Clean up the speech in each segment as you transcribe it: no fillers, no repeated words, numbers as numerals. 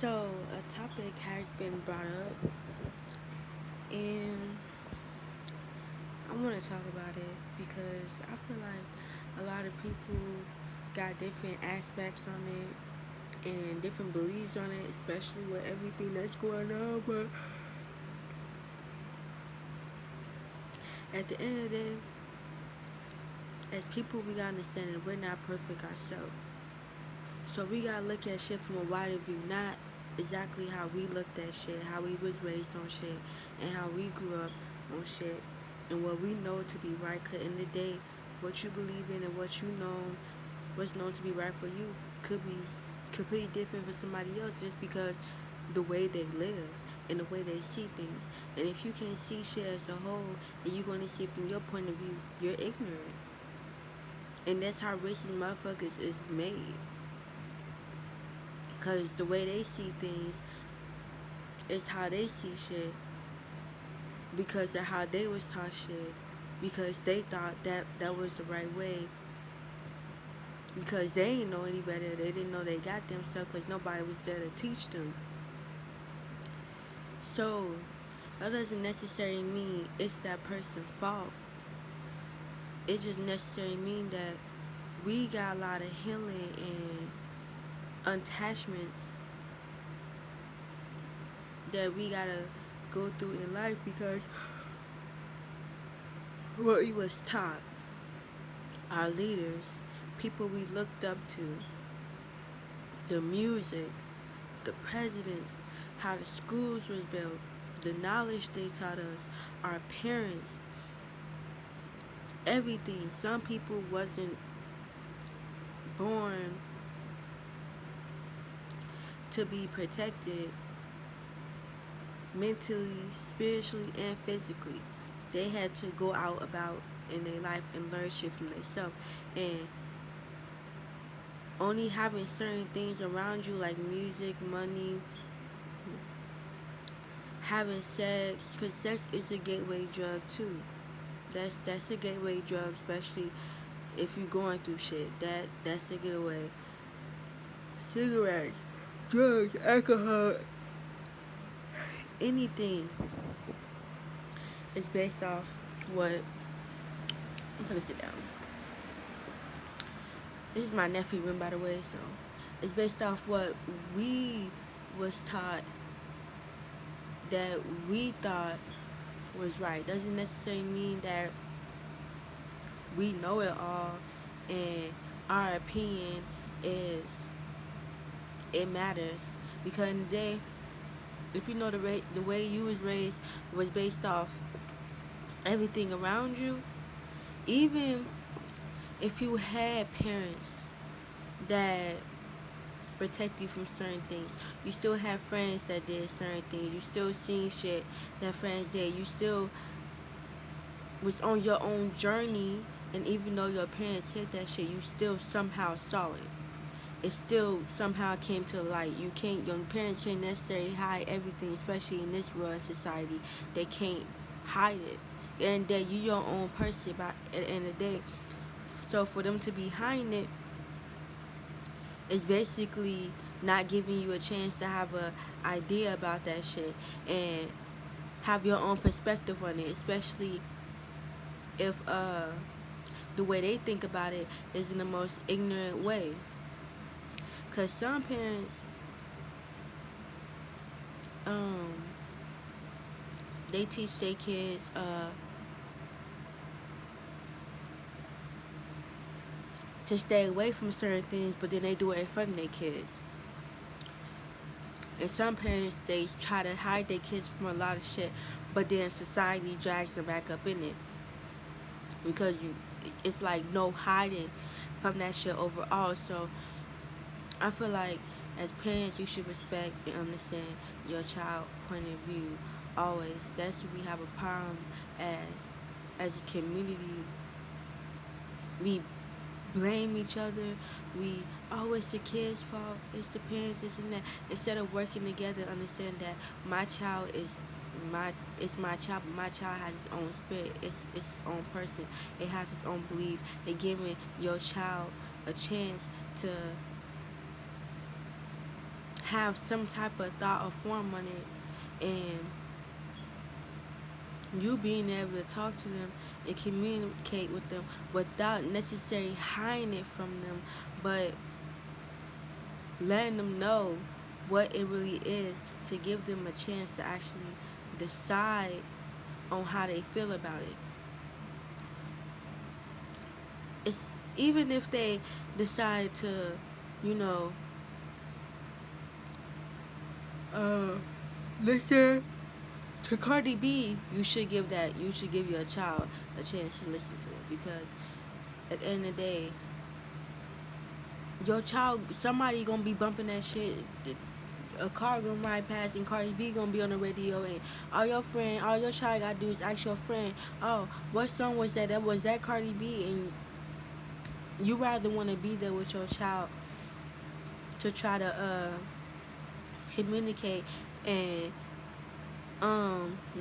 So, a topic has been brought up, and I want to talk about it because I feel like a lot of people got different aspects on it and different beliefs on it, especially with everything that's going on. But at the end of the day, as people, we gotta understand that we're not perfect ourselves. So we gotta look at shit from a wider view, not exactly how we looked at shit, how we was raised on shit, and how we grew up on shit, and what we know to be right. Cause in the day, what you believe in and what's known to be right for you, could be completely different for somebody else just because the way they live and the way they see things. And if you can't see shit as a whole, and you're gonna see it from your point of view, you're ignorant. And that's how racist motherfuckers is made. Cause the way they see things is how they see shit because of how they was taught shit. Because they thought that was the right way. Because they didn't know any better. They didn't know they got themselves because nobody was there to teach them. So that doesn't necessarily mean it's that person's fault. It just necessarily means that we got a lot of healing and attachments that we gotta go through in life because what we was taught, our leaders, people we looked up to, the music, the presidents, how the schools was built, the knowledge they taught us, our parents, everything. Some people wasn't born to be protected mentally, spiritually, and physically. They had to go out about in their life and learn shit from themselves. And only having certain things around you like music, money, having sex, because sex is a gateway drug too. That's a gateway drug, especially if you're going through shit. That's a getaway. Cigarettes, drugs, alcohol, anything is based off what. I'm gonna sit down. This is my nephew room, by the way, so it's based off what we was taught that we thought was right. Doesn't necessarily mean that we know it all and our opinion is it matters because in the day, if you know the way you was raised was based off everything around you, even if you had parents that protect you from certain things, you still have friends that did certain things, you still seen shit that friends did, you still was on your own journey, and even though your parents hid that shit, you still somehow saw it. It still somehow came to light. Your parents can't necessarily hide everything, especially in this world society. They can't hide it. And that you your own person by at the end of the day. So for them to be hiding it is basically not giving you a chance to have a idea about that shit and have your own perspective on it, especially if the way they think about it is in the most ignorant way. Cause some parents um they teach their kids to stay away from certain things, but then they do it in front of their kids. And some parents they try to hide their kids from a lot of shit, but then society drags them back up in it because it's like no hiding from that shit overall. So I feel like as parents you should respect and understand your child point of view always. That's what we have a problem as a community. We blame each other. We always the kids' fault. It's the parents, this and that. Instead of working together, understand that my child is it's my child, but my child has its own spirit. It's its own person. It has its own belief. And giving your child a chance to have some type of thought or form on it, and you being able to talk to them and communicate with them without necessarily hiding it from them, but letting them know what it really is, to give them a chance to actually decide on how they feel about it. It's even if they decide to, you know, uh, listen to Cardi B, you should give that. You should give your child a chance to listen to it, because at the end of the day, your child, somebody gonna be bumping that shit. A car gonna ride past and Cardi B gonna be on the radio, and all your child gotta do is ask your friend, oh, what song was that? That was that Cardi B, and you rather want to be there with your child to try to communicate and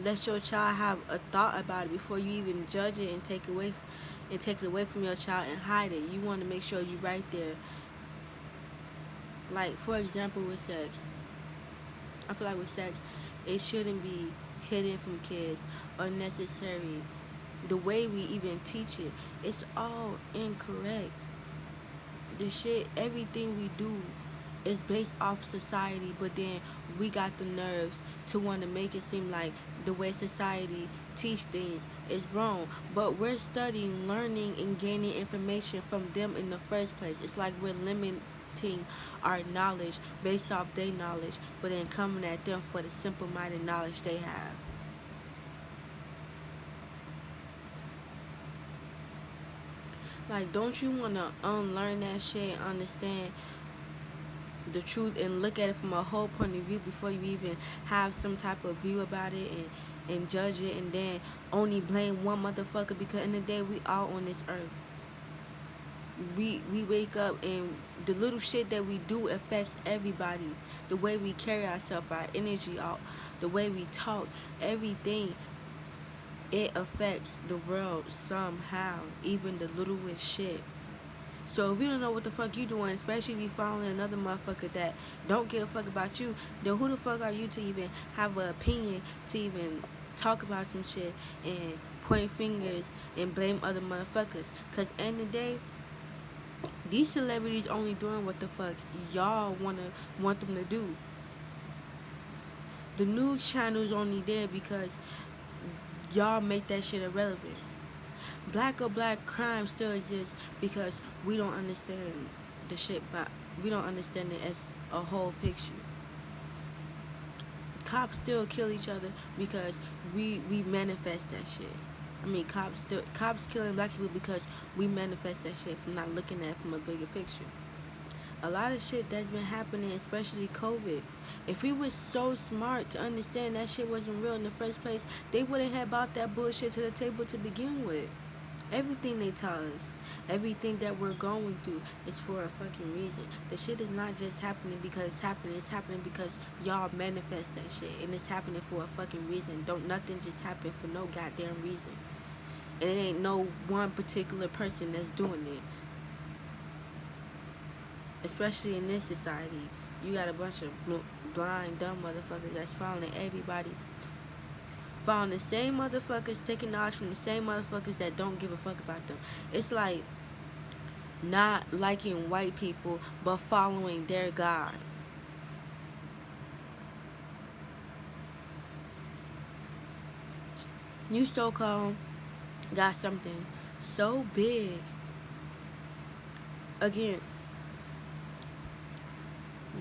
let your child have a thought about it before you even judge it and take it away from your child and hide it. You want to make sure you right there. Like, for example, with sex, I feel like with sex, it shouldn't be hidden from kids or necessary. The way we even teach it, it's all incorrect. The shit, everything we do is based off society, but then we got the nerves to want to make it seem like the way society teach things is wrong. But we're studying, learning, and gaining information from them in the first place. It's like we're limiting our knowledge based off their knowledge, but then coming at them for the simple-minded knowledge they have. Like, don't you want to unlearn that shit and understand the truth and look at it from a whole point of view before you even have some type of view about it, and judge it, and then only blame one motherfucker? Because in the day, we all on this earth. We wake up, and the little shit that we do affects everybody. The way we carry ourselves, our energy out, the way we talk, everything, it affects the world somehow, even the littlest shit. So if you don't know what the fuck you doing, especially if you following another motherfucker that don't give a fuck about you, then who the fuck are you to even have an opinion, to even talk about some shit and point fingers and blame other motherfuckers? Cause end of the day, these celebrities only doing what the fuck y'all want them to do. The news channel's only there because y'all make that shit irrelevant. Black or black crime still exists because we don't understand the shit, but we don't understand it as a whole picture. Cops still kill each other because we manifest that shit. I mean, cops killing black people because we manifest that shit from not looking at it from a bigger picture. A lot of shit that's been happening, especially COVID. If we was so smart to understand that shit wasn't real in the first place, they wouldn't have brought that bullshit to the table to begin with. Everything they tell us, everything that we're going through is for a fucking reason. The shit is not just happening because it's happening because y'all manifest that shit. And it's happening for a fucking reason. Don't nothing just happen for no goddamn reason. And it ain't no one particular person that's doing it. Especially in this society. You got a bunch of blind, dumb motherfuckers that's following everybody. Following the same motherfuckers, taking knowledge from the same motherfuckers that don't give a fuck about them. It's like not liking white people, but following their God. You so-called got something so big against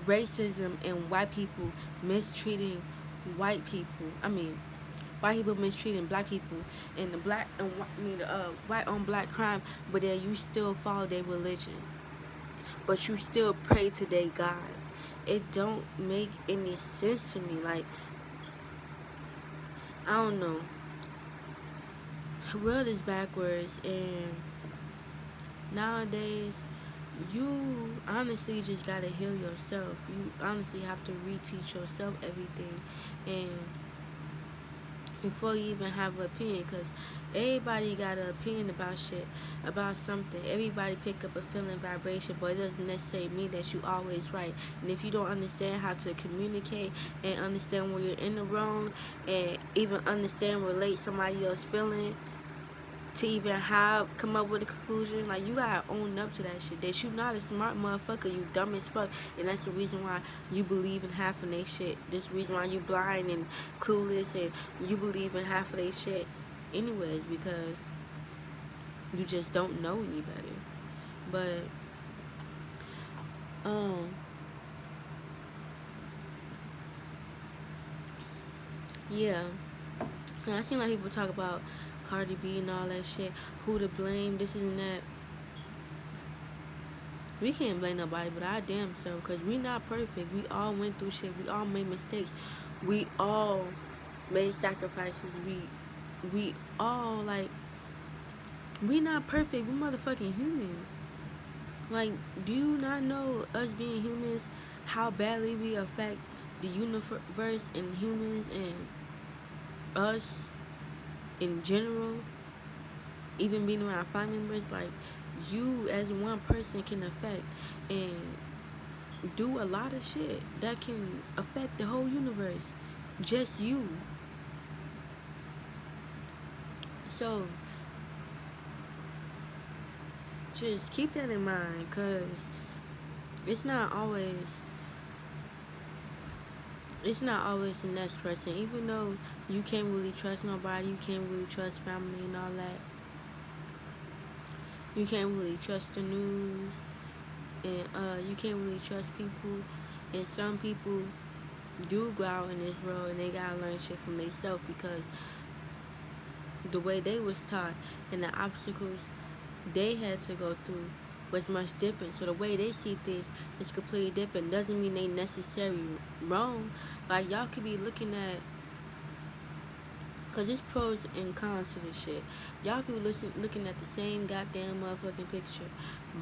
racism and white people mistreating white people. I mean, white people mistreating black people, and the black and white on black crime, but then you still follow their religion, but you still pray to their God. It don't make any sense to me. Like, I don't know. The world is backwards, and nowadays you honestly just gotta heal yourself. You honestly have to reteach yourself everything, and before you even have an opinion, because everybody got an opinion about shit, about something. Everybody pick up a feeling vibration, but it doesn't necessarily mean that you always right. And if you don't understand how to communicate and understand when you're in the wrong, and even understand relate somebody else's feeling to even have come up with a conclusion, like, you gotta own up to that shit. That you not a smart motherfucker, you dumb as fuck, and that's the reason why you believe in half of they shit. This reason why you blind and clueless, and you believe in half of they shit, anyways, because you just don't know any better. But yeah, and I seen like people talk about Cardi B and all that shit, who to blame, this and that. We can't blame nobody but our damn self, because we not perfect. We all went through shit. We all made mistakes. We all made sacrifices. We all, like, we not perfect. We motherfucking humans. Like, do you not know, us being humans, how badly we affect the universe and humans and us in general? Even being around family members, like, you as one person can affect and do a lot of shit that can affect the whole universe. Just you. So just keep that in mind, because it's not always the next person. Even though you can't really trust nobody, you can't really trust family and all that, you can't really trust the news, and you can't really trust people. And some people do go out in this world and they gotta learn shit from themselves, because the way they was taught and the obstacles they had to go through was much different. So the way they see things is completely different. Doesn't mean they necessarily wrong. Like, y'all could be looking at, because there's pros and cons to this shit. Y'all could be looking at the same goddamn motherfucking picture,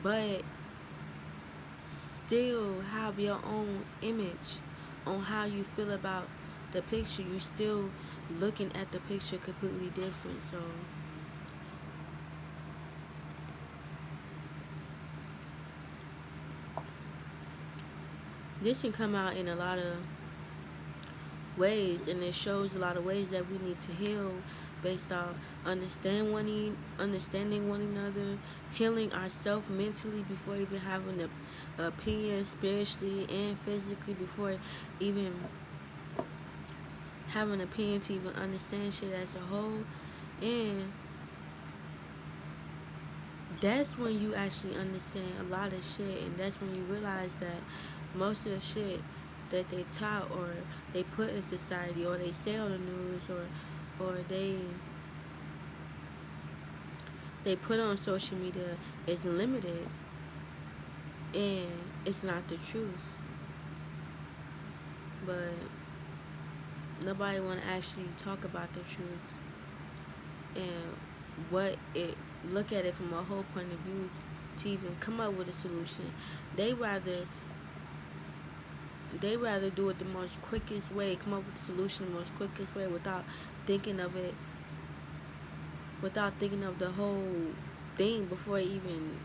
but still have your own image on how you feel about the picture. You still looking at the picture completely different. So this can come out in a lot of ways, and it shows a lot of ways that we need to heal based off understanding one another, healing ourselves mentally before even having an opinion, spiritually and physically, before even having an opinion to even understand shit as a whole. And that's when you actually understand a lot of shit, and that's when you realize that most of the shit that they taught or they put in society or they say on the news or they put on social media is limited, and it's not the truth. But nobody want to actually talk about the truth and what it look at it from a whole point of view to even come up with a solution. They rather do it the most quickest way, come up with a solution the most quickest way, without thinking of it, without thinking of the whole thing before even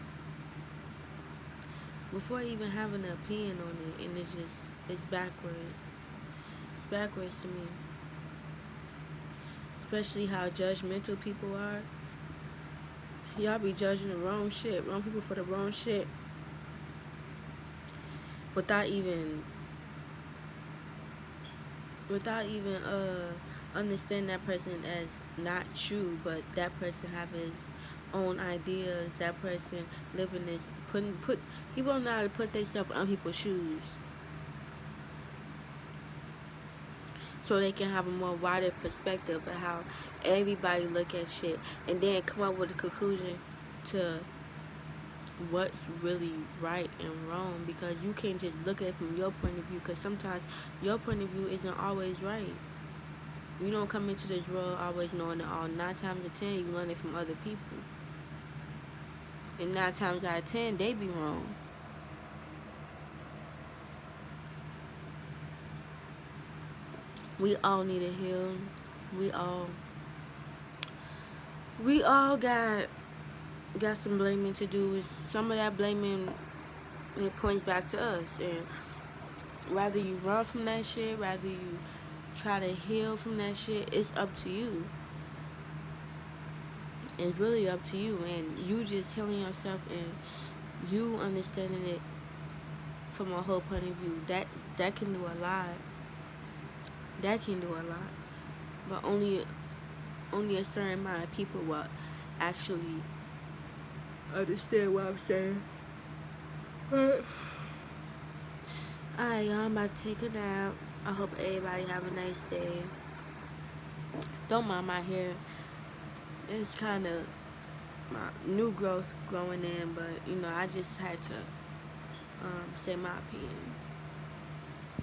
having an opinion on it. And it's backwards. It's backwards to me. Especially how judgmental people are. Y'all be judging the wrong shit, wrong people for the wrong shit, without even understand that person as not true, but that person have his own ideas. That person living this people know how to put themselves on people's shoes, so they can have a more wider perspective of how everybody look at shit, and then come up with a conclusion to what's really right and wrong. Because you can't just look at it from your point of view, because sometimes your point of view isn't always right. You don't come into this world always knowing it all. 9 times out of 10, you learn it from other people, and 9 times out of 10, they be wrong. We all need to heal. We all we all got some blaming to do. With some of that blaming, it points back to us. And rather you run from that shit, rather you try to heal from that shit, it's up to you. It's really up to you, and you just healing yourself and you understanding it from a whole point of view. That can do a lot. That can do a lot. But only a certain amount of people will actually understand what I'm saying. Alright, y'all, I'm about to take a nap. I hope everybody have a nice day. Don't mind my hair. It's kind of my new growth growing in, but I just had to say my opinion.